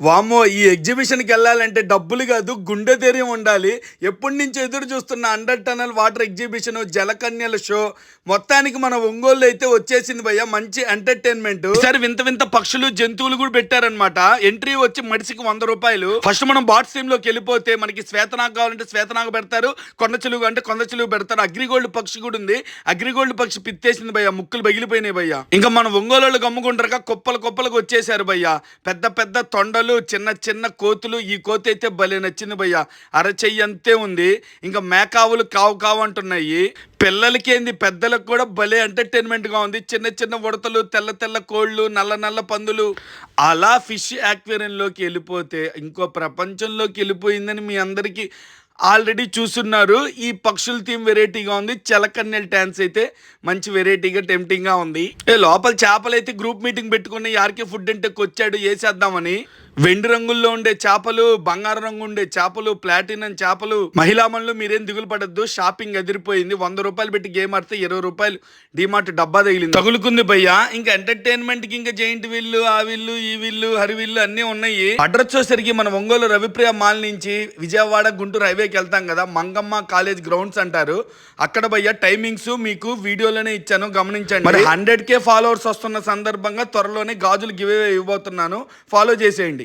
వామ్మో! ఈ ఎగ్జిబిషన్‌కి వెళ్ళాలంటే డబ్బులు కాదు, గుండె ధైర్యం ఉండాలి. ఎప్పటి నుంచో ఎదురు చూస్తున్న 100 టన్నల్ వాటర్ ఎగ్జిబిషన్, జలకన్యల షో మొత్తానికి మన ఒంగోలులో అయితే వచ్చేసింది భయ్యా. మంచి ఎంటర్‌టైన్‌మెంట్. ఈసారి వింత వింత పక్షులు, జంతువులు కూడా పెట్టారన్నమాట. ఎంట్రీ వచ్చి మనిషికి ₹100. ఫస్ట్ మనం బాట్స్ టీమ్‌లోకి వెళ్ళిపోతే మనకి శ్వేతనాగ కావాలంటే శ్వేతనాగ పెడతారు. కొండ చిలువ అంటే కొండ చిలువ పెడతారు. అగ్రిగోల్డ్ పక్షి కూడా ఉంది. అగ్రిగోల్డ్ పక్షి పిత్తేసింది భయ్యా. ముక్కులు పగిలిపోయినాయి భయ్యా. ఇంకా మన ఒంగోలు గమ్ముకుంటారుగా కుప్పలు కుప్పలకు వచ్చేసారు భయ్యా. పెద్ద పెద్ద తొండలు, చిన్న చిన్న కోతులు. ఈ కోతి అయితే భలే నచ్చింది భయ్యా. అరచెయ్యి అంతే ఉంది. ఇంకా మేకావులు కావు కావు అంటున్నాయి. పిల్లలకి ఏంది, పెద్దలకు కూడా భలే ఎంటర్టైన్మెంట్ గా ఉంది. చిన్న చిన్న ఉడతలు, తెల్ల తెల్ల కోళ్ళు, నల్ల నల్ల పందులు. అలా ఫిష్ యాక్వేరియంలోకి వెళ్ళిపోతే ఇంకో ప్రపంచంలోకి వెళ్ళిపోయిందని మీ అందరికీ ఆల్రెడీ చూస్తున్నారు. ఈ పక్షుల థీమ్ వెరైటీగా ఉంది. చలకన్నెల డాన్స్ అయితే మంచి వెరైటీగా టెంప్టింగ్గా ఉంది. లోపల చేపలు అయితే గ్రూప్ మీటింగ్ పెట్టుకుని యార్కే ఫుడ్ అంటే వచ్చాడు వేసేద్దామని. వెండి రంగుల్లో ఉండే చేపలు, బంగారు రంగు ఉండే చేపలు, ప్లాటినం చేపలు. మహిళామణులు మీరేం దిగులు పడద్దు, షాపింగ్ ఎదిరిపోయింది. ₹100 పెట్టి గేమ్ ఆడితే ₹20 డిమార్ట్ డబ్బా తగులుకుంది భయ్యా. ఇంకా ఎంటర్టైన్మెంట్ కి ఇంకా జైంట్ విల్లు, ఆ విల్లు, ఈ విల్లు, హరివిల్లు అన్ని ఉన్నాయి. అడ్రస్ వచ్చేసరికి మన ఒంగోలు రవిప్రియ మాల్ నుంచి విజయవాడ గుంటూరు హైవేకి వెళ్తాం కదా, మంగమ్మ కాలేజ్ గ్రౌండ్స్ అంటారు. అక్కడ భయ్యా టైమింగ్స్ మీకు వీడియోలోనే ఇచ్చాను, గమనించండి. మరి 100K ఫాలోవర్స్ వస్తున్న సందర్భంగా త్వరలోనే గాజులు గివ్ అవే ఇవ్వబోతున్నాను, ఫాలో చేసేయండి.